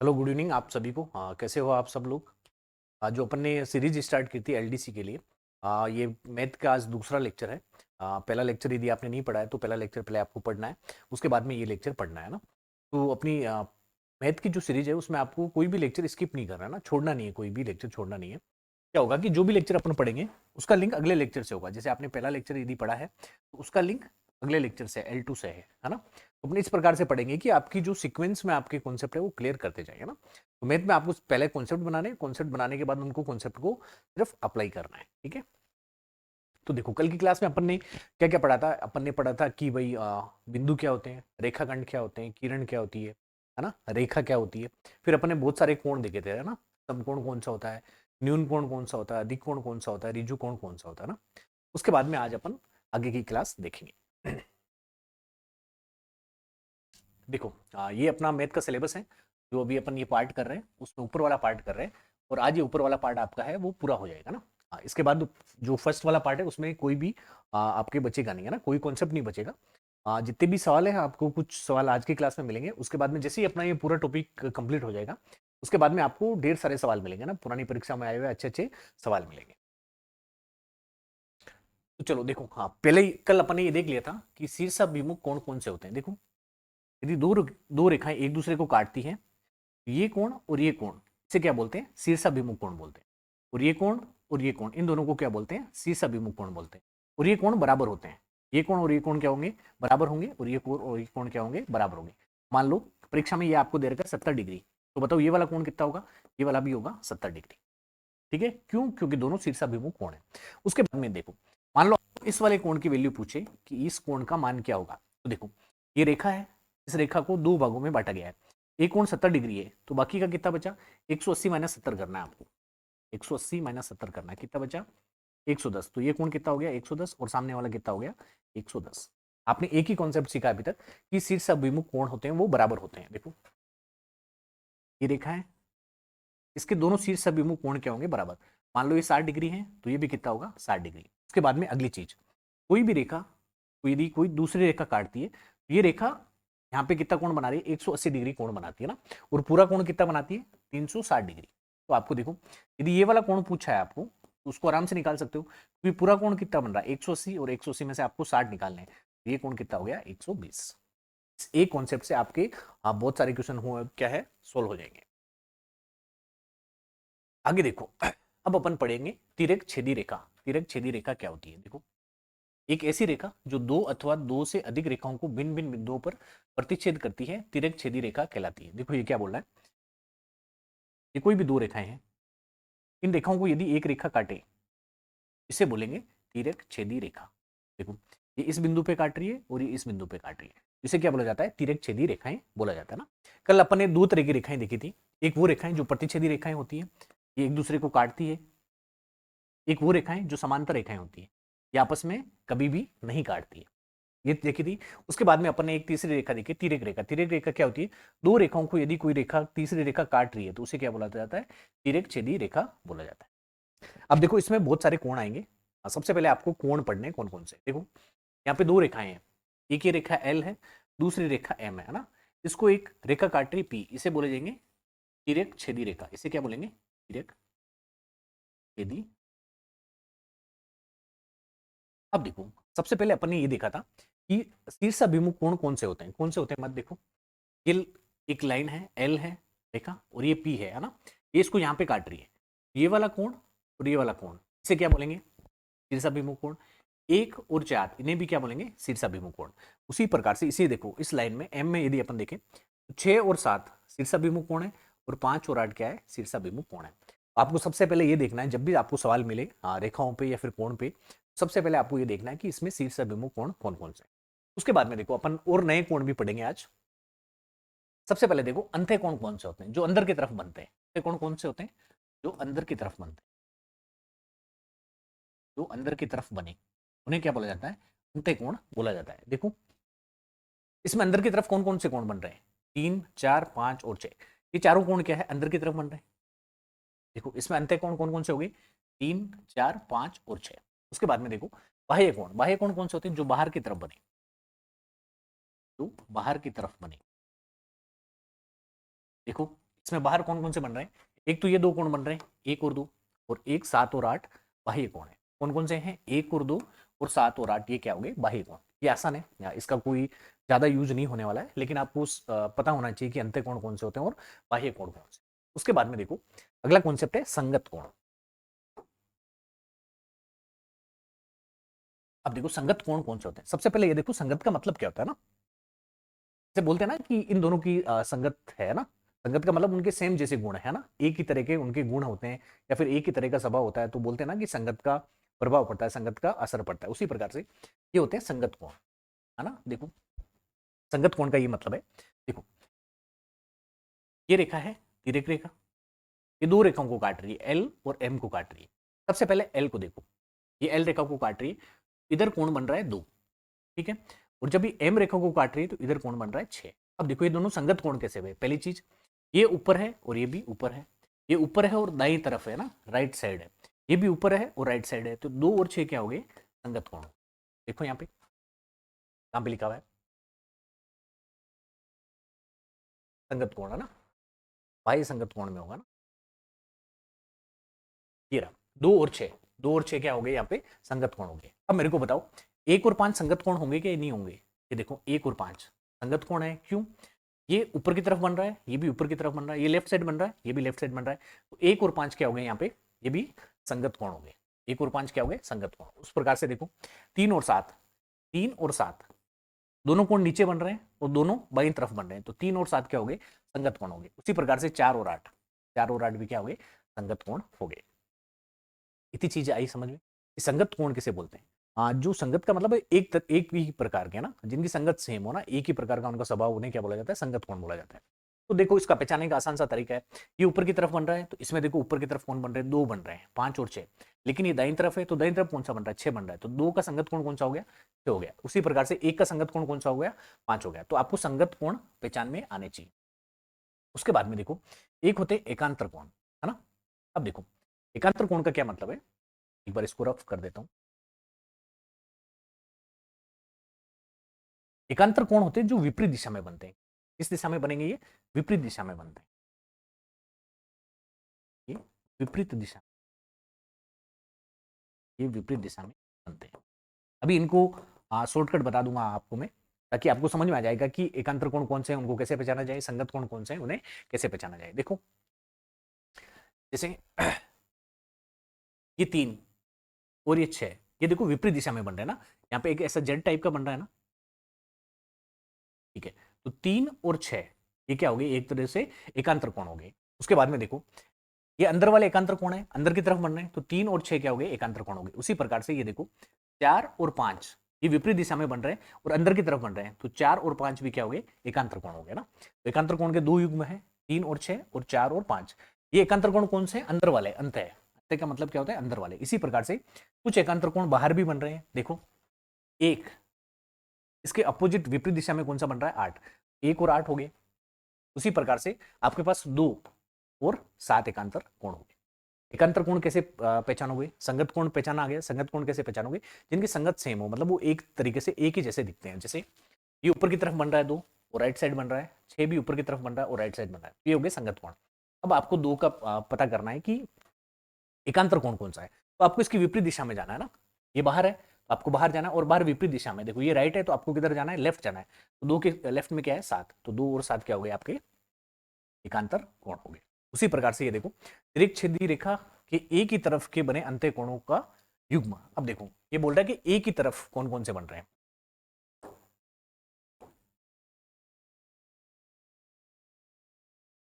Hello, good evening आप सभी को। कैसे हो आप सब लोग। जो अपन ने सीरीज स्टार्ट की थी एलडीसी के लिए, ये मैथ का आज दूसरा लेक्चर है। पहला लेक्चर यदि आपने नहीं पढ़ा है तो पहला लेक्चर पहले आपको पढ़ना है, उसके बाद में ये लेक्चर पढ़ना है ना। तो अपनी मैथ की जो सीरीज है उसमें आपको कोई भी लेक्चर स्किप नहीं करना है ना, छोड़ना नहीं है, कोई भी लेक्चर छोड़ना नहीं है। क्या होगा कि जो भी लेक्चर अपन पढ़ेंगे उसका लिंक अगले लेक्चर से होगा। जैसे आपने पहला लेक्चर यदि पढ़ा है तो उसका लिंक अगले लेक्चर से L2 से है ना। तो अपने इस प्रकार से पढ़ेंगे कि आपकी जो सीक्वेंस में आपके कॉन्सेप्ट है वो क्लियर करते जाएंगे ना। तो मैथ में आपको पहले कॉन्सेप्ट बनाने हैं, कॉन्सेप्ट बनाने के बाद उनको कॉन्सेप्ट को सिर्फ अप्लाई करना है, ठीक है। तो देखो कल की क्लास में अपन ने क्या क्या पढ़ा था। अपन ने पढ़ा था कि भाई बिंदु क्या होते हैं, रेखाखंड क्या होते हैं, किरण क्या होती है ना, रेखा क्या होती है। फिर अपन ने बहुत सारे कोण देखे थे, है ना। समकोण कौन सा होता है, न्यून कोण कौन सा होता है, अधिक कोण कौन सा होता है, ऋजु कोण कौन सा होता है ना। उसके बाद में आज अपन आगे की क्लास देखेंगे। देखो ये अपना मैथ का सिलेबस है। जो अभी अपन ये पार्ट कर रहे हैं उसमें ऊपर वाला पार्ट कर रहे हैं, और आज ये ऊपर वाला पार्ट आपका है वो पूरा हो जाएगा ना। इसके बाद जो फर्स्ट वाला पार्ट है उसमें कोई भी आपके बचेगा नहीं, है ना, कोई कॉन्सेप्ट नहीं बचेगा। जितने भी सवाल है आपको कुछ सवाल आज की क्लास में मिलेंगे। उसके बाद में जैसे ही अपना ये पूरा टॉपिक कंप्लीट हो जाएगा उसके बाद में आपको ढेर सारे सवाल मिलेंगे ना, पुरानी परीक्षा में आए हुए अच्छे अच्छे सवाल मिलेंगे। तो चलो देखो, पहले ही कल अपन ने ये देख लिया था कि शीर्षाभिमुख कोण कौन से होते हैं। देखो यदि दो रेखाएं एक दूसरे को काटती हैं, ये कोण और ये कोण, इसे क्या बोलते हैं, शीर्षाभिमुख कोण बोलते हैं। और ये कोण और ये कोण, इन दोनों को क्या बोलते हैं, शीर्षाभिमुख कोण बोलते हैं। और ये कोण बराबर होते हैं। ये कोण और ये कोण क्या होंगे, बराबर होंगे, और ये कोण और ये कोण क्या होंगे, बराबर होंगे। मान लो परीक्षा में ये आपको दे रखा है 70 डिग्री, तो बताओ ये वाला कोण कितना होगा, ये वाला भी होगा 70 डिग्री। ठीक है, क्यों, क्योंकि दोनों शीर्षाभिमुख कोण है। उसके बाद में देखो, मान लो इस वाले कोण की वैल्यू पूछे कि इस कोण का मान क्या होगा, तो देखो ये रेखा है, इस रेखा को दो भागों में बांटा गया है। एक कोण 70 डिग्री है तो बाकी का कितना बचा, 180 माइनस 70 करना है आपको। 180 माइनस 70 करना है, कितना बचा, 110। तो ये कोण कितना हो गया, 110, और सामने वाला कितना हो गया, 110। आपने एक ही कॉन्सेप्ट सीखा अभी तक कि शीर्ष अभिमुख कोण होते हैं वो बराबर होते हैं। देखो ये रेखा है, इसके दोनों शीर्ष अभिमुख कोण क्या होंगे, बराबर। मान लो ये 60 डिग्री है तो ये भी कितना होगा, 60 डिग्री। उसके बाद में अगली चीज, कोई भी रेखा यदि कोई दूसरी रेखा काटती है तो ये रेखा यहाँ पे कितना कोण बना रही है, 180 डिग्री कोण बनाती है ना। और पूरा कोण कितना बनाती है, 360 डिग्री। तो आपको देखो यदि ये वाला कोण पूछा है आपको तो उसको आराम से निकाल सकते हो, क्योंकि पूरा कोण कितना बन रहा है 180, और 180 में से आपको 60 निकालने हैं। ये कोण कितना हो गया, 120। एक कॉन्सेप्ट से आपके बहुत सारे क्वेश्चन हो क्या है, सोल्व हो जाएंगे। आगे देखो, अब अपन पढ़ेंगे तिर्यक छेदी रेखा। तिर्यक छेदी रेखा क्या होती है, देखो एक ऐसी रेखा जो दो अथवा दो से अधिक रेखाओं को भिन्न भिन्न बिंदुओं पर प्रतिच्छेद करती है, तिर्यक छेदी रेखा कहलाती है। देखो ये क्या बोल रहा है, ये कोई भी दो रेखाएं हैं, इन रेखाओं को यदि एक रेखा काटे इसे बोलेंगे तिर्यक छेदी रेखा। देखो ये इस बिंदु पे काट रही है और ये इस बिंदु पे काट रही है, इसे क्या बोला जाता है, तिर्यक छेदी रेखाएं बोला जाता है ना। कल अपन ने दो तरह की रेखाएं देखी थी, एक वो रेखाएं जो प्रतिच्छेदी रेखाएं होती है, ये एक दूसरे को काटती है। एक वो रेखाएं जो समांतर रेखाएं होती है, ये आपस में कभी भी नहीं काटती है, ये देखी थी। उसके बाद में अपन ने एक तीसरी रेखा देखी, तिर्यक रेखा। तिर्यक रेखा क्या होती है, दो रेखाओं को यदि कोई रेखा तीसरी रेखा काट रही है तो उसे क्या बोला जाता है, तिर्यक छेदी रेखा बोला जाता है। अब देखो इसमें बहुत सारे कोण आएंगे। सबसे पहले आपको कोण पढ़ने कौन कौन से, देखो यहाँ पे दो रेखाएं हैं, एक ये रेखा एल है, दूसरी रेखा एम है ना। इसको एक रेखा काट रही पी, इसे बोले जाएंगे तिर्यक छेदी रेखा। इसे क्या बोलेंगे, तिर्यक छेदी। अब देखो सबसे पहले अपन ने ये देखा था कि शीर्ष अभिमुख कोण कौन से होते हैं, कौन से होते हैं मत देखो। ये एक लाइन है, एल है रेखा, और ये पी है ना, ये इसको यहाँ पे काट रही है। ये वाला कोण और ये वाला कोण, इसे क्या बोलेंगे, शीर्षाभिमुख कोण। एक और चार, इन्हें भी क्या बोलेंगे, शीर्षाभिमुख कोण। उसी प्रकार से इसे देखो, इस लाइन में एम में यदि अपन देखें तो 6 और 7 शीर्षाभिमुख कोण है, और 5 और 8 क्या है, शीर्षाभिमुख कोण है। आपको सबसे पहले ये देखना है, जब भी आपको सवाल मिले रेखाओं पे या फिर कोण पे, सबसे पहले आपको ये देखना है कि इसमें शीर्षाभिमुख कोण कौन कौन से हैं। उसके बाद में देखो अपन और नए कोण भी पढ़ेंगे आज। सबसे पहले देखो अंत्य कोण कौन से होते हैं, जो अंदर की तरफ बनते हैं। अंत्य कोण कौन से होते हैं, जो अंदर की तरफ बनते हैं, जो अंदर की तरफ बने, उन्हें क्या बोला जाता है, अंत्य कोण बोला जाता है। देखो इसमें अंदर की तरफ कौन कौन से कोण बन रहे हैं, 3, 4, 5 और 6। ये चारों कोण क्या है, अंदर की तरफ बन रहे हैं। देखो इसमें अंत्य कोण कौन कौन से हो गए, 3, 4, 5 और 6। उसके बाद में देखो बाह्य कोण। बाह्य कोण कौन से होते हैं, जो बाहर की तरफ बने, जो बाहर की तरफ बने। देखो इसमें बाहर कौन कौन से बन रहे हैं, एक तो ये दो कोण बन रहे हैं, 1 और 2, और एक 7 और 8 बाह्य कोण है। कौन कौन से हैं, 1 और 2 और 7 और 8, ये क्या हो गए, बाह्य कोण। ये आसान है, इसका कोई ज्यादा यूज नहीं होने वाला है, लेकिन आपको पता होना चाहिए कि अंत्य कोण कौन से होते हैं और बाह्य कोण कौन से। उसके बाद में देखो अगला कॉन्सेप्ट है संगत कोण। अब देखो संगत कोण कौन से होते हैं। सबसे पहले ये देखो संगत का मतलब क्या होता है ना, जैसे बोलते हैं ना कि इन दोनों की संगत है ना, संगत का मतलब उनके सेम जैसे गुण है ना, एक ही तरह के उनके गुण होते हैं या फिर एक ही तरह का स्वभाव होता है, तो बोलते हैं ना कि संगत का प्रभाव पड़ता है, संगत का असर पड़ता है। उसी प्रकार से ये होते हैं संगत कोण, है ना। देखो संगत कोण का ये मतलब है, देखो ये रेखा है तिर्यक रेखा, ये दो रेखाओं को काट रही है, एल और एम को काट रही है। सबसे पहले एल को देखो, ये एल रेखा को काट रही है, इधर कोण बन रहा है 2, ठीक है। और जब ये एम रेखा को काट रही है तो इधर कोण बन रहा है 6। अब देखो ये दोनों संगत कोण कैसे हुए, पहली चीज ये ऊपर है और ये भी ऊपर है, ये ऊपर है और दाईं तरफ है ना, राइट साइड है, ये भी ऊपर है और राइट साइड है, तो 2 और 6 क्या हो गए, संगत कोण। देखो यहाँ पे कहाँ पे लिखा हुआ है, संगत कोण है ना, बाह्य संगत कोण में होगा ना, ये रहा 2 और 6, 2 और 6 क्या हो गए यहाँ पे, संगत कोण हो गए। अब मेरे को बताओ 1 और 5 संगत कोण होंगे कि नहीं होंगे, ये देखो 1 और 5 संगत कोण है, क्यों, ये ऊपर की तरफ बन रहा है, ये भी ऊपर की तरफ बन रहा है, ये लेफ्ट साइड बन रहा है, ये भी लेफ्ट साइड बन रहा है, तो 1 और 5 क्या हो गए यहाँ पे, ये भी संगत कोण हो गए। 1 और 5 क्या हो गए, संगत कोण। उस प्रकार से देखो 3 और 7, 3 और 7 दोनों कोण नीचे बन रहे हैं और दोनों बाईं तरफ बन रहे हैं, तो 3 और 7 क्या हो गए, संगत कोण हो गए। उसी प्रकार से 4 और 8, 4 और 8 भी क्या हो गए, संगत कोण हो गए। इतनी चीजें आई समझ में। संगत कोण किसे बोलते हैं, जो संगत का मतलब है एक ही प्रकार के ना, जिनकी संगत सेम हो ना, एक ही प्रकार का उनका स्वभाव, उन्हें क्या बोला जाता है, संगत कोण बोला जाता है। तो देखो इसका पहचानने का आसान सा तरीका है, ये ऊपर की तरफ बन रहा है, तो इसमें देखो ऊपर की तरफ कौन बन रहे हैं, 2 बन रहे हैं, 5 और 6। लेकिन ये दाईं तरफ है, तो दाईं तरफ कौन सा बन रहा है, 6 बन रहा है, तो 2 का संगत कोण कौन सा हो गया, 6 हो गया। उसी प्रकार से 1 का संगत कोण कौन सा हो गया, 5 हो गया। तो आपको संगत कोण पहचान में आने चाहिए। उसके बाद में देखो एक होते एकांतर कोण, है ना। अब देखो एकांतर कोण का क्या मतलब है, एक बार इसको रफ कर देता हूं। एकांतर कोण होते हैं जो विपरीत दिशा में बनते हैं। किस दिशा में बनेंगे, ये विपरीत दिशा में बनते हैं, ये विपरीत दिशा, ये विपरीत दिशा में बनते हैं। अभी इनको शॉर्टकट बता दूंगा आपको मैं, ताकि आपको समझ में आ जाएगा कि एकांतर कोण कौन से हैं, उनको कैसे पहचाना जाए, संगत कोण कौन से हैं, उन्हें कैसे पहचाना जाए। देखो जैसे ये 3 और ये 6, ये देखो विपरीत दिशा में बन रहे हैं ना, यहाँ पे एक ऐसा जेड टाइप का बन रहा है ना, ठीक है। तो 3 और 6 ये क्या हो गए, एक तरह से एकांतर कोण हो गए। उसके बाद में देखो ये अंदर वाले एकांतर कोण है, अंदर की तरफ बन रहे हैं, तो 3 और 6 क्या हो गए, एकांतर कोण हो गए। उसी प्रकार से ये देखो 4 और 5 ये विपरीत दिशा में बन रहे हैं और अंदर की तरफ बन रहे हैं, तो 4 और 5 भी क्या हो गए, एकांतर कोण हो गए ना। तो एकांतर कोण के 2 युग्म है, 3 और 6 और 4 और 5। ये एकांतर कोण कौन से, अंदर वाले, अंत है, अंत का मतलब क्या होता है, अंदर वाले। इसी प्रकार से कुछ एकांतर कोण बाहर भी बन रहे हैं, देखो एक इसके अपोजिट विपरीत दिशा में कौन सा बन रहा है, 8, 1 और 8 हो गए। उसी प्रकार से आपके पास 2 और 7 एकांतर कोण हो गए। एकांतर कोण कैसे पहचानोगे, संगत कोण पहचाना आ गया। संगत कोण कैसे पहचानोगे, जिनकी संगत सेम हो, मतलब वो एक तरीके से एक ही जैसे दिखते हैं। जैसे ये ऊपर की तरफ बन रहा है 2 और राइट साइड बन रहा है, 6 भी ऊपर की तरफ बन रहा है और राइट साइड बन रहा है, ये हो गए संगत कोण। अब आपको 2 का पता करना है कि एकांतर कोण कौन सा है, तो आपको इसकी विपरीत दिशा में जाना है ना। ये बाहर है तो आपको बाहर जाना है, और बाहर विपरीत दिशा में, देखो ये राइट है तो आपको किधर जाना है, लेफ्ट जाना है। तो 2 के लेफ्ट में क्या है, 7, तो 2 और 7 क्या हो गए, आपके एकांतर कोण हो गए। उसी प्रकार से ये देखो तिर्यक छेदी रेखा के एक ही तरफ के बने अंत्य कोणों का युग्म। अब देखो ये बोल रहा है कि एक ही तरफ कौन कौन से बन रहे हैं,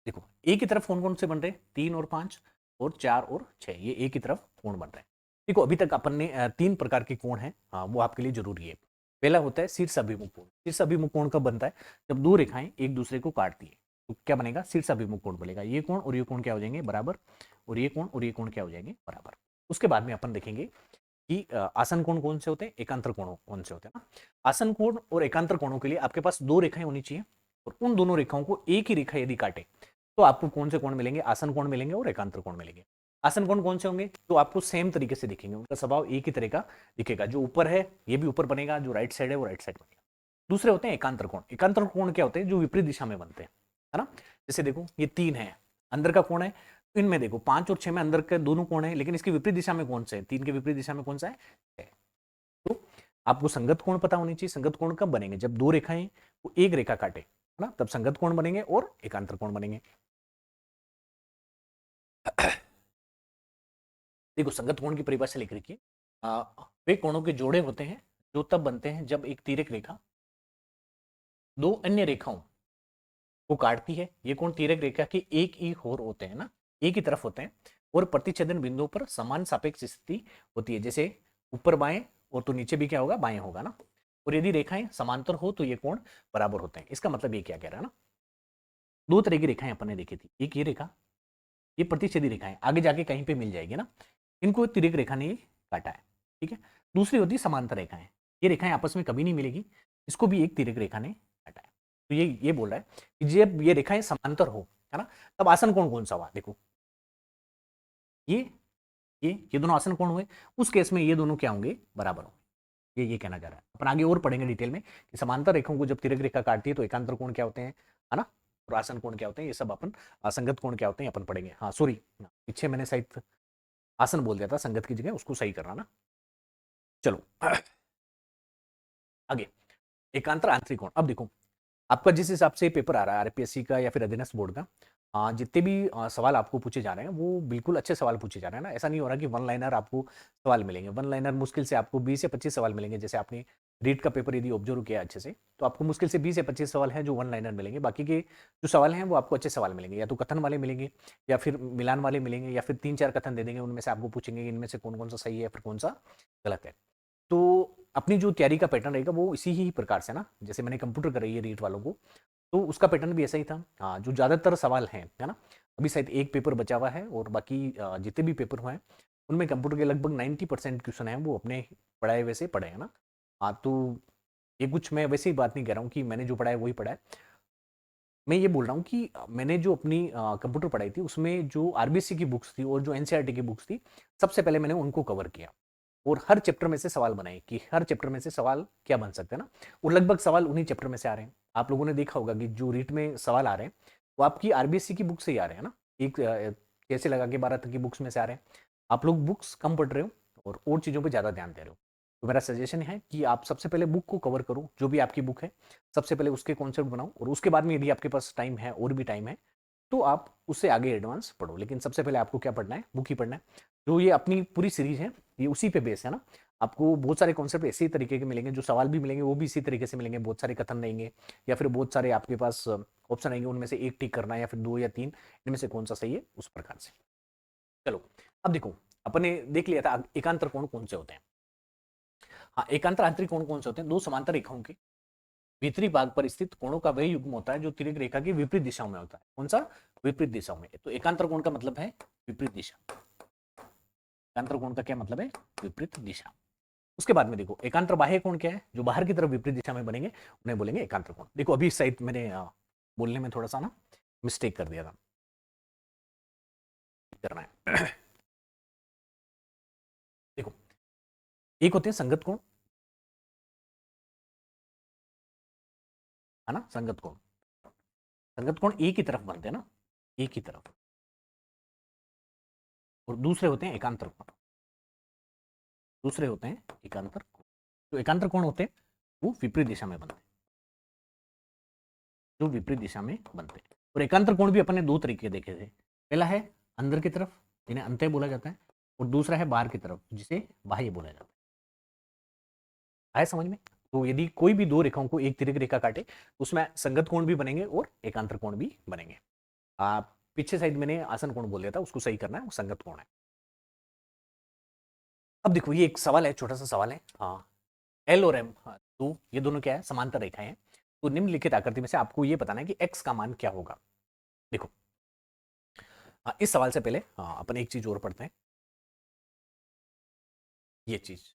देखो एक ही तरफ कौन कौन से बन रहे हैं, 3 और 5 और 4 और 6, ये एक ही तरफ कोण बन रहे हैं। देखो अभी तक अपन ने 3 प्रकार के कोण हैं, वो आपके लिए जरूरी है। पहला होता है शीर्षाभिमुख कोण। शीर्षाभिमुख कोण कब बनता है, जब दो रेखाएं एक दूसरे को काटती है, तो क्या बनेगा, शीर्षाभिमुख कोण बनेगा। ये कोण और ये कोण क्या हो जाएंगे, बराबर, और ये कोण और ये कोण क्या हो जाएंगे, बराबर। उसके बाद में अपन देखेंगे कि आसन कोण कौन से होते हैं, एकांतर कोण कौन से होते हैं ना। आसन कोण और एकांतर कोणों के लिए आपके पास 2 रेखाएं होनी चाहिए, और उन दोनों रेखाओं को एक ही रेखा यदि काटे तो आपको कौन से कोण मिलेंगे, आसन कोण मिलेंगे और एकांतर कोण मिलेंगे। आसन कोण कौन से होंगे, तो आपको सेम तरीके से दिखेंगे, उनका स्वभाव एक ही तरह का दिखेगा। जो ऊपर है ये भी ऊपर बनेगा, जो राइट साइड है वो राइट साइड बनेगा। दूसरे होते हैं एकांतर कोण। एकांतर कोण क्या होते हैं, जो विपरीत दिशा में बनते हैं, है ना। जैसे देखो ये 3 है, अंदर का कोण है, तो इनमें देखो 5 और 6 में अंदर के दोनों कोण है, लेकिन इसकी विपरीत दिशा में कौन से है, 3 के विपरीत दिशा में कौन सा है 6। तो आपको संगत कोण पता होनी चाहिए। संगत कोण कब बनेंगे, जब दो रेखाएं वो एक रेखा काटे, है ना, तब संगत कोण बनेंगे और एकांतर कोण बनेंगे। देखो संगत कोण की परिभाषा लिख रखी है, वे कोणों के जोड़े होते हैं जो तब बनते हैं जब एक तिर्यक रेखा दो अन्य रेखाओं को काटती है। ये कोण तिर्यक रेखा के एक ही ओर होते हैं ना, एक ही तरफ होते हैं, और प्रतिच्छेदन बिंदुओं पर समान सापेक्ष स्थिति होती है। जैसे ऊपर बाएं और तो नीचे भी क्या होगा, बाएं होगा ना। और यदि रेखाएं समांतर हो तो ये कोण बराबर होते हैं। इसका मतलब ये क्या कह रहा है ना, दो तरह की रेखाएं अपन ने देखी थी, एक ये रेखा, ये प्रतिच्छेदी रेखाएं आगे जाके कहीं पे मिल जाएगी ना, इनको तिर्यक रेखा ने काटा है, ठीक है। दूसरी होती है समांतर रेखाएं, ये रेखाएं आपस में कभी नहीं मिलेगी, इसको भी एक तिर्यक रेखा ने काटा है। तो ये बोल रहा है कि जब ये रेखाएं समांतर हो, है ना, तब आसन कोण कौन सा हुआ, देखो ये ये दोनों आसन कोण हुए, उस केस में ये दोनों क्या होंगे, बराबर होंगे। ये कहना चाह रहा है। अपन आगे और पढ़ेंगे डिटेल में कि समांतर रेखाओं को जब तिर्यक रेखा काटती है तो एकांतर कोण क्या होते हैं, है ना, और आसन कोण क्या होते हैं, ये सब अपन असंगत कोण क्या होते हैं अपन पढ़ेंगे। हाँ सॉरी, पीछे मैंने शायद आसन बोल दिया था, संगत की जगह उसको सही करना ना। चलो आगे, एकांतर आंतरिक कोण। अब देखो आपका जिस हिसाब से पेपर आ रहा है आरपीएससी का या फिर अधीनस्थ बोर्ड का, जितने भी सवाल आपको पूछे जा रहे हैं वो बिल्कुल अच्छे सवाल पूछे जा रहे हैं ना। ऐसा नहीं हो रहा कि वन लाइनर आपको सवाल मिलेंगे, वन लाइनर मुश्किल से आपको 20 या 25 सवाल मिलेंगे। जैसे आपने रीट का पेपर यदि ऑब्जर्व किया अच्छे से, तो आपको मुश्किल से 20 या 25 सवाल हैं जो वन लाइनर मिलेंगे। बाकी के जो सवाल हैं वो आपको अच्छे सवाल मिलेंगे, या तो कथन वाले मिलेंगे या फिर मिलान वाले मिलेंगे, या फिर 3-4 कथन दे देंगे, उनमें से आपको पूछेंगे इनमें से कौन कौन सा सही है फिर कौन सा गलत है। तो अपनी जो तैयारी का पैटर्न रहेगा वो इसी ही प्रकार से ना, जैसे मैंने कंप्यूटर कराई है रीट वालों को, तो उसका पैटर्न भी ऐसा ही था। हाँ, जो ज़्यादातर सवाल हैं, है ना, अभी शायद एक पेपर बचा हुआ है और बाकी जितने भी पेपर हुए हैं उनमें कंप्यूटर के लगभग 90% क्वेश्चन हैं वो अपने पढ़ाए वैसे पढ़े हैं ना। हाँ, तो ये कुछ मैं वैसे ही बात नहीं कह रहा हूँ कि मैंने जो पढ़ा है वही पढ़ा है। मैं ये बोल रहा हूँ कि मैंने जो अपनी कंप्यूटर पढ़ाई थी उसमें जो आरबीसी की बुक्स थी और जो एनसीईआरटी की बुक्स थी, सबसे पहले मैंने उनको कवर किया और हर चैप्टर में से सवाल बनाए कि हर चैप्टर में से सवाल क्या बन सकते हैं ना, और लगभग सवाल उन्हीं चैप्टर में से आ रहे हैं। आप लोगों ने देखा होगा कि जो रीट में सवाल आ रहे हैं वो आपकी आरबीएससी की बुक से ही आ रहे हैं ना, एक कैसे लगा के 12 तक की बुक्स में से आ रहे हैं। आप लोग बुक्स कम पढ़ रहे हो और चीज़ों पर ज़्यादा ध्यान दे रहे हो। तो मेरा सजेशन है कि आप सबसे पहले बुक को कवर करो, जो भी आपकी बुक है सबसे पहले उसके कॉन्सेप्ट बनाओ, और उसके बाद में यदि आपके पास टाइम है और भी टाइम है तो आप उससे आगे एडवांस पढ़ो। लेकिन सबसे पहले आपको क्या पढ़ना है, बुक ही पढ़ना है। जो ये अपनी पूरी सीरीज है ये उसी पे बेस है ना। आपको बहुत सारे कॉन्सेप्ट ऐसे ही तरीके के मिलेंगे, जो सवाल भी मिलेंगे वो भी इसी तरीके से मिलेंगे, बहुत सारे कथन रहेंगे या फिर बहुत सारे आपके पास ऑप्शन रहेंगे, उनमें से एक टिक करना है या फिर 2 या 3, इनमें से कौन सा सही है उस प्रकार से। चलो अब देखो, अपन ने देख लिया था एकांतर कोण कौन से होते हैं। हाँ, एकांतर आंतरिक कोण कौन से होते हैं, दो समांतर रेखाओं के भीतरी भाग पर स्थित कोणों का वह युग्म होता है जो तिर्यक रेखा की विपरीत दिशाओं में होता है। कौन सा, विपरीत दिशाओं में। तो एकांतर कोण का मतलब है विपरीत दिशा। एकांतर कोण का क्या मतलब है, विपरीत दिशा। उसके बाद में देखो एकांतर बाह्य कोण क्या है, जो बाहर की तरफ विपरीत दिशा में बनेंगे उन्हें बोलेंगे एकांतर कोण। देखो अभी शायद मैंने बोलने में थोड़ा सा ना मिस्टेक कर दिया था, करना है। देखो एक होते हैं संगत कोण, है ना, संगत कोण। संगत कोण एक ही तरफ बनते हैं ना, एक ही तरफ। और दूसरे होते हैं एकांतर कोण, दूसरे होते हैं एकांतर कोण। जो एकांतर कोण होते हैं वो विपरीत दिशा में बनते हैं, जो विपरीत दिशा में बनते हैं। और एकांतर कोण भी अपन ने दो तरीके देखे थे। पहला है अंदर की तरफ जिन्हें अंतः बोला जाता है, और दूसरा है बाहर की तरफ जिसे बाह्य बोला जाता है। आया समझ में। तो यदि कोई भी दो रेखाओं को एक तिर्यक रेखा काटे उसमें संगत कोण भी बनेंगे और एकांतर कोण भी बनेंगे। आप पीछे साइड मैंने आसन कोण बोल दिया था, उसको सही करना है, वो संगत कोण है। अब देखो ये एक सवाल है, छोटा सा सवाल है। हाँ, एल और एम, हाँ, तो ये दोनों क्या है, समांतर रेखाएं हैं। तो निम्नलिखित आकृति में से आपको ये बताना है कि एक्स का मान क्या होगा। देखो इस सवाल से पहले अपन एक चीज और पढ़ते हैं, ये चीज।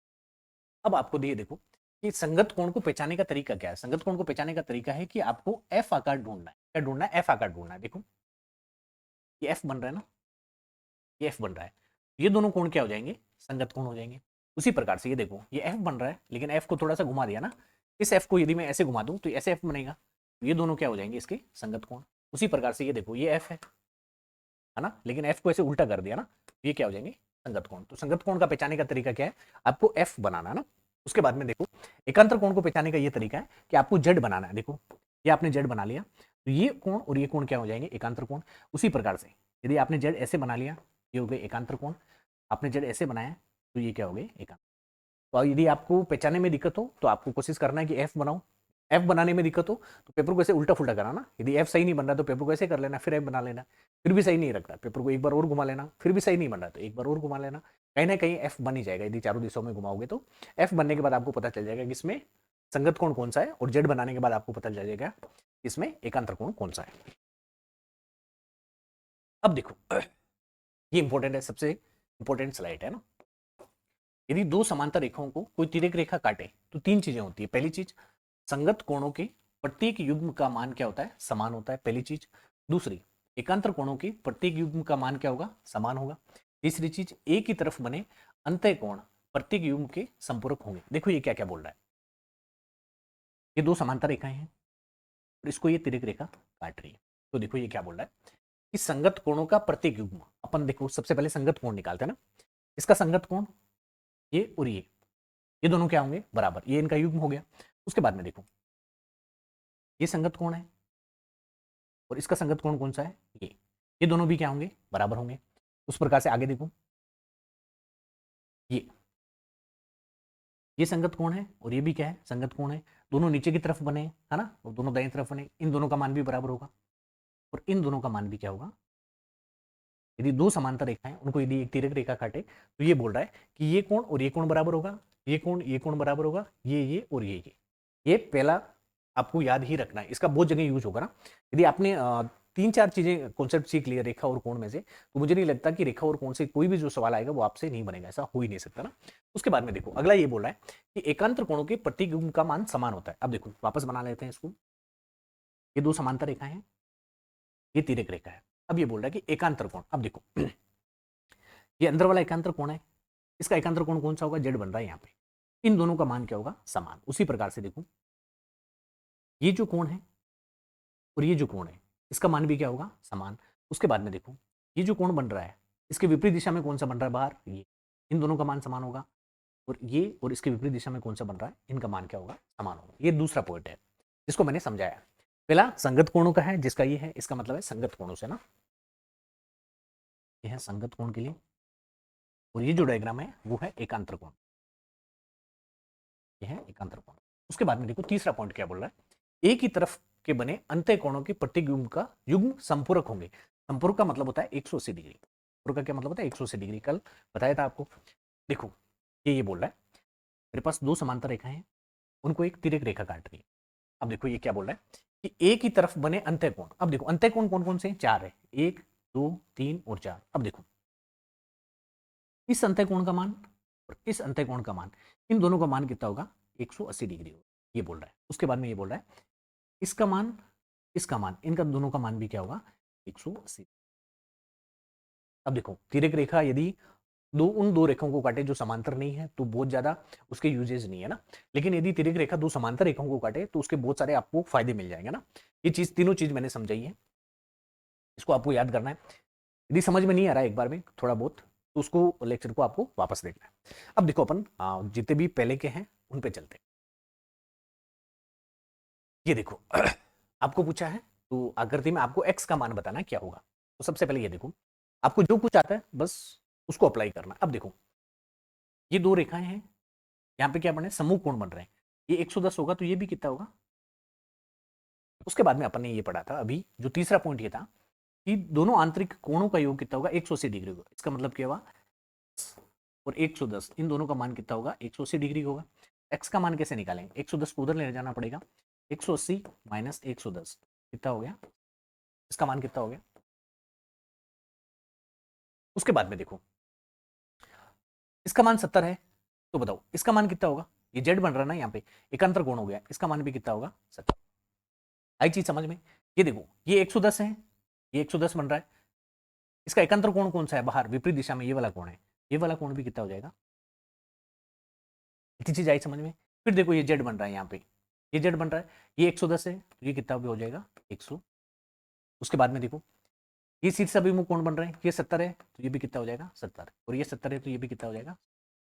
अब आपको ये देखो कि संगत कोण को पहचानने का तरीका क्या है। संगत कोण को पहचानने का तरीका है कि आपको एफ आकार ढूंढना है। क्या ढूंढना है, एफ आकार ढूंढना है। देखो ये एफ बन रहा है ना, ये एफ बन रहा है, ये दोनों कोण क्या हो जाएंगे, संगत कोण हो जाएंगे। उसी प्रकार से ये देखो ये एफ बन रहा है, लेकिन एफ को थोड़ा सा घुमा दिया ना, इस एफ को यदि मैं ऐसे घुमा दूं तो ऐसे एफ बनेगा, ये दोनों क्या हो जाएंगे, इसके संगत कोण। उसी प्रकार से ये देखो ये एफ है, है ना, लेकिन एफ को ऐसे उल्टा कर दिया ना, ये क्या हो जाएंगे, संगत कोण। तो संगत कोण का पहचानने का तरीका क्या है, आपको एफ बनाना है ना। उसके बाद में देखो एकांतर कोण को पहचानने का ये तरीका है कि आपको जेड बनाना है। देखो ये आपने जेड बना लिया, तो ये कोण और ये कोण क्या हो जाएंगे, एकांतर कोण। उसी प्रकार से यदि आपने जेड ऐसे बना लिया, ये हो गए एकांतर कोण, आपने जेड ऐसे बनाया तो ये क्या हो गए, एकांतर। तो यदि आपको पहचानने में दिक्कत हो तो आपको कोशिश करना है कि एफ बनाओ। एफ बनाने में दिक्कत हो तो पेपर को ऐसे उल्टा फुल्टा कराना, यदि एफ सही नहीं बन रहा तो पेपर को ऐसे कर लेना, फिर एफ बना लेना, फिर भी सही नहीं रखता पेपर को एक बार और घुमा लेना, फिर भी सही नहीं बन रहा तो एक बार और घुमा लेना, कहीं ना कहीं एफ बन ही जाएगा। यदि चारों दिशाओं में घुमाओगे तो एफ बनने के बाद आपको पता चल जाएगा कि इसमें संगत कोण कौन सा है, और जेड बनाने के बाद आपको पता चल जाएगा इसमें एकांतर कोण कौन सा है। अब देखो ये इंपॉर्टेंट है, सबसे इंपॉर्टेंट स्लाइड है ना। यदि दो समांतर रेखाओं को कोई तिर्यक रेखा काटे तो तीन चीजें होती है। पहली चीज, संगत कोणों के प्रत्येक युग्म का मान क्या होता है, समान होता है, पहली चीज। दूसरी, एकांतर कोणों के प्रत्येक युग्म का मान क्या होगा, समान होगा। तीसरी चीज, एक ही तरफ बने अंतः कोण प्रत्येक युग्म के संपूरक होंगे। देखो ये क्या क्या बोल रहा है, ये दो समांतर रेखाएं हैं और इसको ये तिर्यक रेखा काट रही है। तो देखो ये क्या बोल रहा है कि संगत कोणों का प्रत्येक युग्म, अपन देखो सबसे पहले संगत कोण निकालते हैं ना। इसका संगत कोण ये और ये दोनों क्या होंगे, बराबर, ये इनका युग्म हो गया। उसके बाद में देखो ये संगत कोण है और इसका संगत कोण कौन सा है, ये दोनों भी क्या होंगे, बराबर होंगे। उस प्रकार से आगे देखो ये संगत कोण है और ये भी क्या है, संगत कोण है। दोनों नीचे की तरफ बने है ना, और दोनों दाईं तरफ बने, इन दोनों का मान भी बराबर होगा और इन दोनों का मान भी क्या होगा। यदि दो समांतर रेखाएं उनको यदि एक तिर्यक रेखा काटे तो ये बोल रहा है कि ये कोण और ये कोण बराबर होगा, ये कोण बराबर होगा, ये और ये पहला आपको याद ही रखना है, इसका बहुत जगह यूज होगा ना। यदि आपने तीन चार चीजें कॉन्सेप्ट सीख लिया रेखा और कोण में से, तो मुझे नहीं लगता कि रेखा और कोण से कोई भी जो सवाल आएगा वो आपसे नहीं बनेगा, ऐसा हो ही नहीं सकता ना। उसके बाद में देखो अगला ये बोल रहा है कि एकांतर कोणों के प्रत्येक युग्म का मान समान होता है। अब देखो वापस बना लेते हैं इसको, ये दो समांतर रेखाएं हैं, ये तिर्यक रेखा है। अब ये बोल रहा है कि एकांतर कोण, अब देखो ये अंदर वाला एकांतर कोण है, इसका एकांतर कोण कौन सा होगा, जेड बन रहा है यहाँ पे, इन दोनों का मान क्या होगा, समान। उसी प्रकार से देखो ये जो कोण है और ये जो कोण है इसका मान भी क्या होगा, समान। उसके बाद में देखो ये जो कोण बन रहा है इसके विपरीत दिशा में कौन सा बन रहा है बाहर, ये, इन दोनों का मान समान होगा। और ये और इसके विपरीत दिशा में कौन सा बन रहा है, इनका मान क्या होगा, समान होगा। ये दूसरा पॉइंट है जिसको मैंने समझाया। पहला संगत कोणों का है, जिसका ये है, इसका मतलब है संगत कोणों से ना, ये है संगत कोण के लिए, और ये जो डायग्राम है वो है एकांतर कोण, ये है एकांतर कोण। उसके बाद में देखो तीसरा पॉइंट क्या बोल रहा है, एक ही तरफ के बने अंतः कोणों के प्रत्येक युग्म का युग्म संपूरक होंगे। संपूरक का मतलब होता है 180 डिग्री। संपूरक का क्या मतलब होता है, 180 डिग्री, कल बताया था आपको। देखो ये बोल रहा है मेरे पास दो समांतर रेखाएं हैं, उनको एक तिर्यक रेखा काट रही है। अब देखो ये क्या बोल रहा है कि एक ही तरफ बने अंतः कोण। अब देखो अंतः कोण कौन कौन से हैं, चार है, 1 2 3 और 4। अब देखो इस अंतः कोण का मान और इस अंतः कोण का मान, इन दोनों का मान कितना होगा, 180 डिग्री होगा, ये बोल रहा है। उसके बाद में ये बोल रहा है इसका मान, इसका मान, इनका दोनों का मान भी क्या होगा, 180। अब देखो तिर्यक रेखा यदि उन दो रेखाओं को काटे जो समांतर नहीं है तो बहुत ज्यादा उसके यूजेज नहीं है ना, लेकिन यदि तिर्यक रेखा दो समांतर रेखाओं को काटे तो उसके बहुत सारे आपको फायदे मिल जाएंगे ना। ये चीज, तीनों चीज मैंने समझाई है, इसको आपको याद करना है। यदि समझ में नहीं आ रहा है एक बार में थोड़ा बहुत तो उसको लेक्चर को आपको वापस देखना है। अब देखो अपन जितने भी पहले के हैं उन पे चलते हैं। ये देखो आपको पूछा है तो आकृति में आपको x का मान बताना है क्या होगा। तो सबसे पहले ये देखो आपको जो कुछ आता है बस उसको अप्लाई करना। अब देखो ये दो रेखाएं हैं, यहाँ पे क्या बने, समूह कोण बन रहे हैं, ये 110 होगा तो ये भी कितना होगा। उसके बाद में अपन ने ये पढ़ा था अभी, जो तीसरा पॉइंट ये था कि दोनों आंतरिक कोणों का योग कितना होगा, 180 डिग्री होगा। इसका मतलब क्या हुआ, और 110, इन दोनों का मान कितना होगा, 180 डिग्री होगा। x का मान कैसे निकालेंगे, 110 को उधर ले जाना पड़ेगा, 180 माइनस 110 कितना हो गया, इसका मान कितना हो गया। उसके बाद में देखो इसका मान 70 है, तो बताओ इसका मान कितना होगा, ये जेड बन रहा है ना यहाँ पे, एकांतर कोण हो गया, इसका मान भी कितना होगा, 70। आई चीज समझ में। ये देखो ये 110 है, ये 110 बन रहा है, इसका एकांतर कोण कौन सा है बाहर विपरीत दिशा में, ये वाला कोण है, ये वाला कोण भी कितना हो जाएगा। इतनी चीज आई समझ में। फिर देखो ये जेड बन रहा है यहाँ पे, ये जेड बन रहा है, ये 110 है तो ये कितना भी हो जाएगा 100। उसके बाद में देखो ये शीर्षाभिमुख कोण बन रहे हैं, ये 70 है तो ये भी कितना हो जाएगा 70, और ये 70 है तो ये भी कितना हो जाएगा।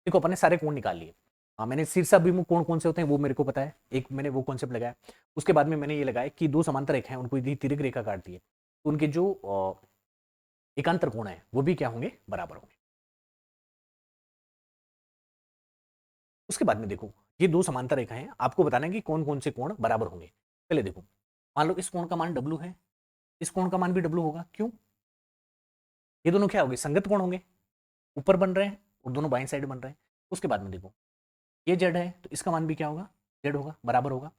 देखो अपन ने सारे कोण निकाल लिए। हाँ, मैंने शीर्षाभिमुख कोण कौन से होते हैं वो मेरे को पता है, एक मैंने वो कॉन्सेप्ट लगाया। उसके बाद में मैंने ये लगाया कि दो समांतर रेखा है, उनको यदि तिर्यक रेखा काटती है तो उनके जो एकांतर कोण है वो भी क्या होंगे, बराबर होंगे। उसके बाद में देखो ये दो समांतर रेखा है, आपको बताना है कि कौन कौन से कोण बराबर होंगे। पहले देखो, मान लो इस कोण का मान W है, इस कोण का मान भी W होगा, क्यों, ये दोनों क्या होंगे, संगत कोण होंगे, ऊपर बन रहे हैं और दोनों बाएं साइड बन रहे हैं। उसके बाद में देखो ये Z है तो इसका मान भी क्या होगा, Z होगा, बराबर होगा।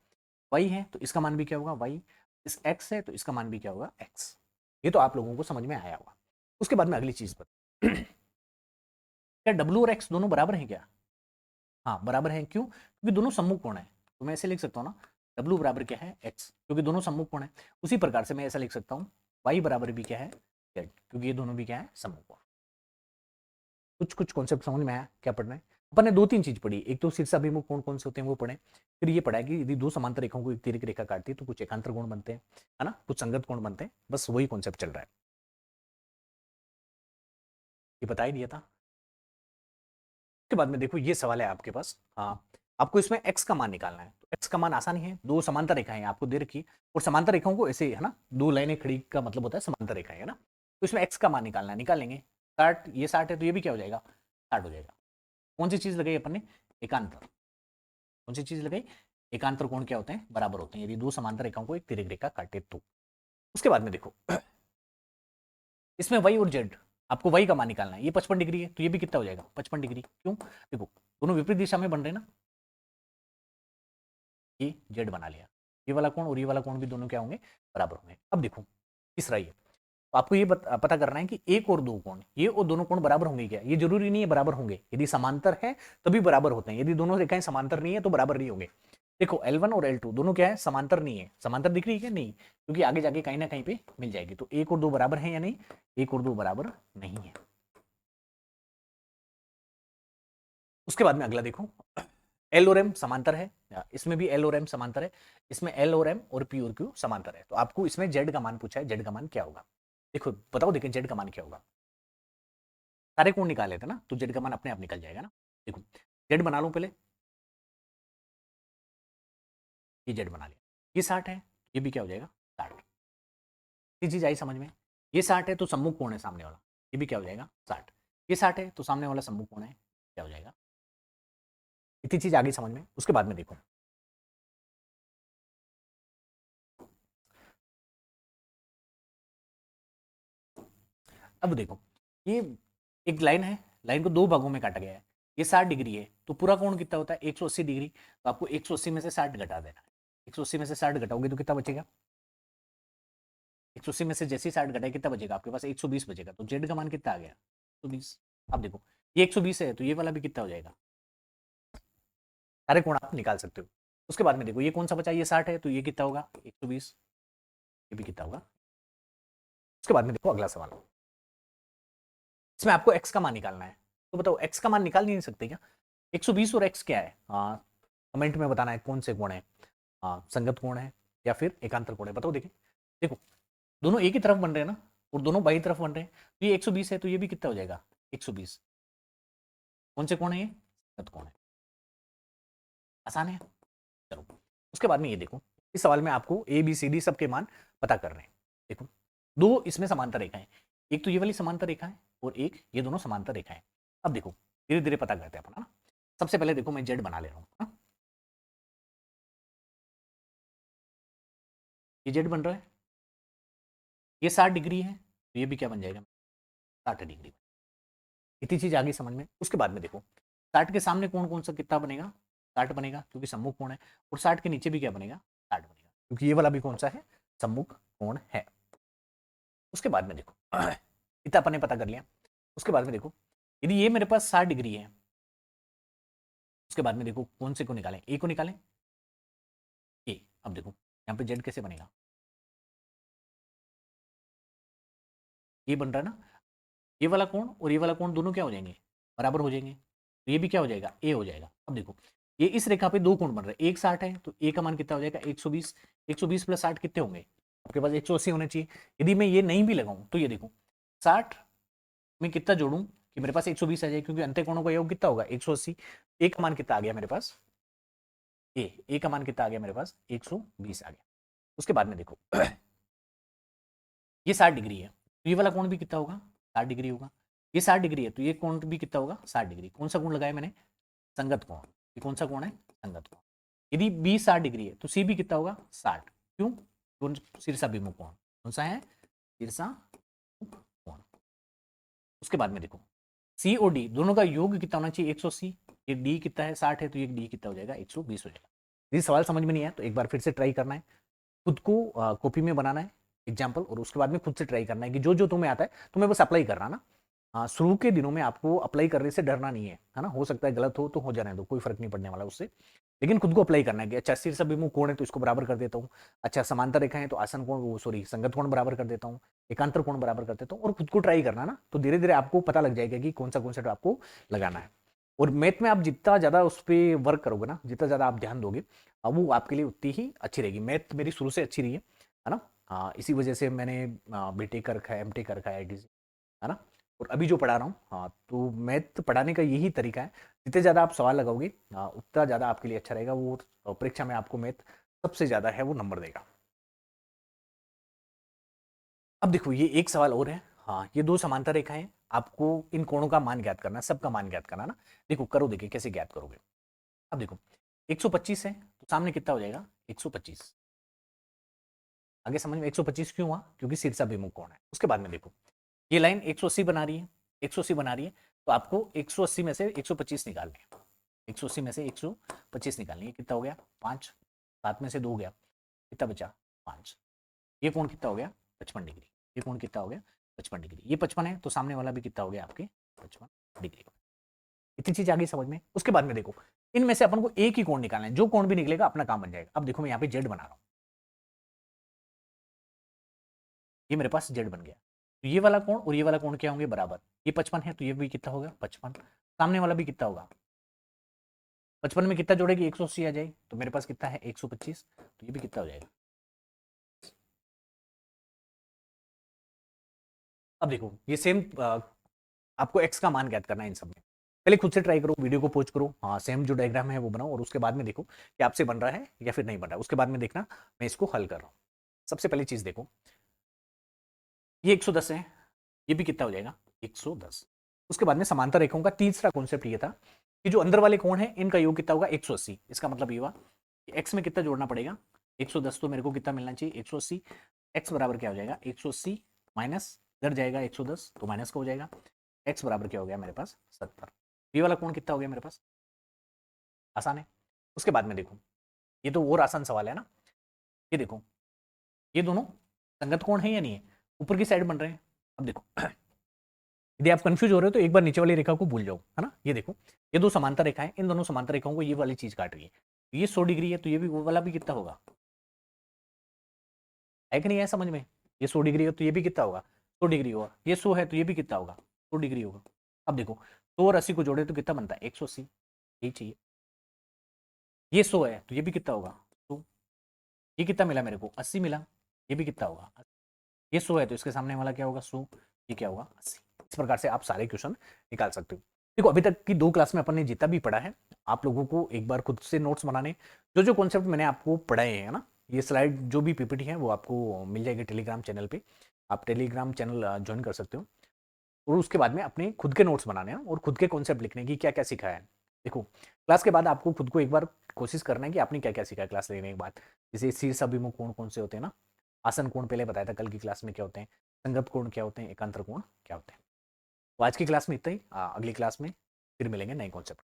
Y है तो इसका मान भी क्या होगा, Y। इस X है तो इसका मान भी क्या होगा, X। ये तो आप लोगों को समझ में आया होगा। उसके बाद में अगली चीज पर क्या W और X दोनों बराबर हैं क्या, हाँ बराबर हैं, क्यों, क्योंकि दोनों सम्मुख कोण है। तो मैं ऐसे लिख सकता हूँ ना, W बराबर क्या है X, क्योंकि दोनों सम्मुख कोण है। उसी प्रकार से मैं ऐसा लिख सकता हूँ Y बराबर भी क्या है Z, क्योंकि ये दोनों भी क्या है, सम्मुख कोण। कुछ कुछ कॉन्सेप्ट समझ में आया क्या पढ़ना है। अपन ने दो तीन चीज पढ़ी, एक तो शीर्षाभिमुख कोण कौन से होते हैं वो पढ़े, फिर ये पढ़ा है कि यदि दो समांतर रेखाओं को एक तिर्यक रेखा काटती है तो कुछ एकांतर कोण बनते हैं, है ना, कुछ संगत कोण बनते हैं, बस वही कॉन्सेप्ट चल रहा है। ये बता ही दिया था। उसके बाद में देखो ये सवाल है आपके पास, हाँ आपको इसमें x का मान निकालना है। तो x का मान आसान ही है, दो समांतर रेखाएं आपको दे रखी, और समांतर रेखाओं को ऐसे है ना, दो लाइनें खड़ी का मतलब होता है समांतर रेखाएं, है ना। तो इसमें x का मान निकालना है, निकालेंगे। 60, ये 60 है तो ये भी क्या हो जाएगा, 60 हो जाएगा। कौन सी चीज लगाई अपन ने, एकांतर। कौन सी चीज लगाई, एकांतर कोण क्या होते हैं, बराबर होते हैं, यदि दो समांतर रेखाओं को एक तिर्यक रेखा काटे तो। उसके बाद में देखो इसमें y और z, आपको y का मान निकालना है। ये 55 डिग्री है तो ये भी कितना हो जाएगा, 55 डिग्री, क्यों, देखो दोनों विपरीत दिशा में बन रहे हैं ना, ये z बना लिया, ये वाला कोण और ये वाला कोण भी दोनों क्या होंगे, बराबर होंगे। अब देखो तीसरा ये, तो आपको ये पता करना है कि एक और दो कोण, ये और दोनों कोण बराबर होंगे क्या, ये जरूरी नहीं है बराबर होंगे, यदि समांतर है तभी बराबर होते हैं, यदि दोनों रेखाएं समांतर नहीं है तो बराबर नहीं होंगे। देखो L1 और L2 दोनों क्या है, समांतर नहीं है, समांतर दिख रही है क्या, नहीं, क्योंकि आगे जाके कहीं ना कहीं पे मिल जाएगी। तो एक और दो बराबर है या नहीं, एक और दो बराबर नहीं है। उसके बाद में अगला देखो, एल और एम समांतर है, इसमें भी एल और एम समांतर है, इसमें एल और एम और पी और क्यू समांतर है। तो आपको इसमें जेड का मान पूछा है, जेड का मान क्या होगा, देखो बताओ, देखिए जेड का मान क्या होगा, सारे कोण निकाले थे ना तो जेड का मान अपने आप निकल जाएगा ना। देखो जेड बना लो पहले, ये जेड बना लिया, ये 60 है, ये भी क्या हो जाएगा 60। ये चीज आई समझ में, ये 60 है तो सम्मुख कोण है सामने वाला, ये भी क्या हो जाएगा 60। ये 60 है तो सामने वाला सम्मुख कोण है, क्या हो जाएगा, इतनी चीज आ गई समझ में। उसके बाद में देखो अब देखो, ये एक लाइन है, लाइन को दो भागों में काटा गया है, ये 60 डिग्री है तो पूरा कोण कितना होता है 180 डिग्री, तो आपको 180 में से 60 घटा देना है। 180 में से 60 घटाओगे तो कितना बचेगा, 180 में से जैसे ही 60 घटाए कितना बचेगा आपके पास, 120 बचेगा। तो जेड का मान कितना आ गया, 120। अब देखो ये 120 है तो ये वाला भी कितना हो जाएगा, सारे कोण आप निकाल सकते हो। उसके बाद में देखो ये कौन सा बचा, ये 60 है तो ये कितना होगा 120, ये भी कितना होगा। उसके बाद में देखो अगला सवाल, इसमें आपको x का मान निकालना है। तो बताओ x का मान निकाल नहीं सकते क्या, 120 और x क्या है, हाँ कमेंट में बताना है कौन से कोण है, हाँ संगत कोण है या फिर एकांतर कोण है, बताओ। देखिए देखो दोनों एक ही तरफ बन रहे हैं ना और दोनों बाई तरफ बन रहे हैं, तो ये 120 है तो ये भी कितना हो जाएगा 120। कौन से कोण है, ये संगत कोण है, आसान है। चलो उसके बाद में ये देखो, इस सवाल में आपको ए बी सी डी सबके मान पता कर रहे हैं। देखो दो इसमें समांतर रेखा है, एक तो ये वाली समांतर रेखा है और एक ये दोनों समांतर रेखा है। अब देखो धीरे धीरे पता करते हैं अपन, है ना। सबसे पहले देखो मैं जेड बना ले रहा हूँ, ये जेड बन रहा है, ये 60 डिग्री है तो ये भी क्या बन जाएगा 60 डिग्री। इतनी चीज आ गई समझ में। उसके बाद में देखो 60 के सामने कोण कौन सा कितना बनेगा, 60 बनेगा क्योंकि सम्मुख कोण है, और 60 के नीचे भी क्या बनेगा 60 बनेगा, क्योंकि ये वाला भी कौन सा है, सम्मुख कोण है। उसके बाद में देखो इतना अपन ने पता कर लिया। उसके बाद में देखो यदि ये मेरे पास 60 डिग्री है, उसके बाद में देखो कौन से को निकालें, ए को निकालें, ए। अब देखो यहाँ पे जेड कैसे बनेगा, ये बन रहा है ना, ये वाला कोण और ये वाला कोण दोनों क्या हो जाएंगे, बराबर हो जाएंगे, तो ये भी क्या हो जाएगा ए हो जाएगा। अब देखो ये इस रेखा पे दो कोण बन रहे हैं, एक 60 है तो ए का मान कितना हो जाएगा 120, 120 प्लस 60 कितने होंगे आपके पास 180 होने चाहिए। यदि मैं ये नहीं भी लगाऊं तो ये देखो 60 में कितना जोड़ूं कि मेरे पास 120 आ जाए, क्योंकि अंत्यकोणों का योग कितना होगा 180। ए का मान कितना आ गया मेरे पास, ए का मान कितना आ गया मेरे पास 120 आ गया। उसके बाद में देखो ये 60 डिग्री है तो ये वाला कोण भी कितना होगा 60 डिग्री होगा। ये 60 डिग्री है तो ये कोण भी कितना होगा 60 डिग्री। कौन सा कोण लगाया मैंने, संगत कोण। ये कौन सा कोण है, संगत कोण। यदि बी 60 डिग्री है तो सी भी कितना होगा 60। क्यों, शीर्षाभिमुख कोण कौन सा है, शीर्षाभिमुख कोण। उसके बाद में देखो सी और डी दोनों का योग कितना होना चाहिए 180। ये डी कितना है 60 है तो ये डी कितना हो जाएगा 120 हो जाएगा। यदि सवाल समझ में नहीं आया तो एक बार फिर से ट्राई करना है, खुद को कॉपी में बनाना है एग्जाम्पल, और उसके बाद में खुद से ट्राई करना है कि जो जो तुम्हें आता है तुम्हें बस अप्लाई करना ना। शुरू के दिनों में आपको अप्लाई करने से डरना नहीं है ना, हो सकता है गलत हो तो हो जाने दो, कोई फर्क नहीं पड़ने वाला उससे। लेकिन खुद को अप्लाई करना है कि अच्छा शीर्षाभिमुख कोण है तो इसको बराबर कर देता हूँ, अच्छा समांतर रेखा है तो आसन कोण वो सॉरी संगत कोण बराबर कर देता हूँ, एकांतर कोण बराबर कर देता हूँ, और खुद को ट्राई करना ना, तो धीरे धीरे आपको पता लग जाएगा कि कौन सा कॉन्सेप्ट आपको लगाना है। और मैथ में आप जितना ज्यादा उस पर वर्क करोगे ना, जितना ज्यादा आप ध्यान दोगे, वो आपके लिए उतनी ही अच्छी रहेगी। मैथ मेरी शुरू से अच्छी रही है ना। इसी वजह से मैंने बीटेक कर रखा है, एमटेक कर रखा है आईटी से, है ना। और अभी जो पढ़ा रहा हूँ, हाँ, तो मैथ पढ़ाने का यही तरीका है, जितने ज़्यादा आप सवाल लगाओगे उतना ज़्यादा आपके लिए अच्छा रहेगा। वो परीक्षा में आपको मैथ सबसे ज़्यादा है वो नंबर देगा। अब देखो ये एक सवाल और है, हाँ, ये दो समांतर रेखाएं, आपको इन कोणों का मान ज्ञात करना है, सबका मान ज्ञात करना ना। देखो करो, देखिए कैसे ज्ञात करोगे। अब देखो 125 है तो सामने कितना हो जाएगा 125। आगे समझ में 125 क्यों हुआ, क्योंकि शीर्षाभिमुख कोण है। उसके बाद में देखो ये लाइन 180 बना रही है, 180 बना रही है, तो आपको 180 में से 125 निकालने हैं। 180 में से 125 निकालनी है, कितना हो गया 5, 7 में से 2 गया, कितना बचा 5। ये कोण कितना हो गया 55 डिग्री। ये कोण कितना हो गया 55 डिग्री। ये 55 है तो सामने वाला भी कितना हो गया आपके 55 डिग्री। इतनी चीज आ गई समझ में। उसके बाद में देखो इनमें से अपन को एक ही कोण निकालना है, जो कोण भी निकलेगा अपना काम बन जाएगा। अब देखो मैं यहाँ पे जेड बना रहा हूँ, ये मेरे पास जेड बन गया, तो ये वाला कोण और ये वाला कोण क्या होंगे बराबर। ये 55 है तो ये भी कितना होगा 55, सामने वाला भी कितना होगा 55 में कितना जोड़ेगी 180 आ जाए, तो मेरे पास कितना है 125, तो ये भी कितना हो जाएगा। अब देखो ये सेम आपको x का मान ज्ञात करना है इन सब में। पहले खुद से ट्राई करो, वीडियो को पॉज करो, हाँ सेम जो डायग्राम है वो बनाओ, और उसके बाद में देखो कि आपसे बन रहा है या फिर नहीं बन रहा है। उसके बाद में देखना मैं इसको हल कर रहा हूँ। सबसे पहली चीज देखो ये 110 है, ये भी कितना हो जाएगा 110। उसके बाद में समांतर रेखाओं का तीसरा कॉन्सेप्ट ये था कि जो अंदर वाले कोण है इनका योग कितना होगा 180। इसका मतलब ये हुआ कि x में कितना जोड़ना पड़ेगा 110, तो मेरे को कितना मिलना चाहिए 180। x बराबर क्या हो जाएगा 180 माइनस, इधर जाएगा 110 तो माइनस का हो जाएगा, x बराबर क्या हो गया मेरे पास 70। ये वाला कोण कितना हो गया मेरे पास, आसान है। उसके बाद में देखो ये तो और आसान सवाल है ना। ये देखो ये दोनों संगत कोण है या नहीं है, ऊपर की साइड बन रहे हैं। अब देखो यदि आप कंफ्यूज हो रहे हो तो एक बार नीचे वाली रेखा को भूल जाओ, है ना। ये देखो ये दो समांतर रेखाएं, इन दोनों समांतर रेखाओं को ये वाली चीज काट रही है, ये 100 डिग्री है तो ये भी वो वाला भी कितना होगा, है कि नहीं है समझ में। ये 100 डिग्री है तो ये भी कितना होगा 100 डिग्री होगा, ये 100 है तो ये भी कितना होगा 100 डिग्री होगा। अब देखो 100 और 80 को जोड़े तो कितना बनता है 180, यही चाहिए। ये 100 है तो ये भी कितना होगा 100, ये कितना मिला मेरे को 80 मिला, ये भी कितना होगा, ये 100 है तो इसके सामने वाला क्या होगा 100, ये क्या होगा 80। इस प्रकार से आप सारे क्वेश्चन निकाल सकते हो। देखो अभी तक की 2 क्लास में अपन ने जितना भी पढ़ा है, आप लोगों को एक बार खुद से नोट्स बनाने, जो जो कॉन्सेप्ट मैंने आपको पढ़ाए हैं ना, ये स्लाइड जो भी पीपीटी है वो आपको मिल जाएगी टेलीग्राम चैनल पे। आप टेलीग्राम चैनल ज्वाइन कर सकते हो, और उसके बाद में अपने खुद के नोट्स बनाने हैं और खुद के कॉन्सेप्ट लिखने की क्या क्या सीखा है। देखो क्लास के बाद आपको खुद को एक बार कोशिश करना है कि आपने क्या क्या सीखा है क्लास लेने के बाद। जैसे शीर्ष अभिमुख कोण कौन से होते हैं ना, आसन कोण पहले बताया था कल की क्लास में क्या होते हैं, संगत कोण क्या होते हैं, एकांतर कोण क्या होते हैं। तो आज की क्लास में इतना ही, अगली क्लास में फिर मिलेंगे नए कॉन्सेप्ट।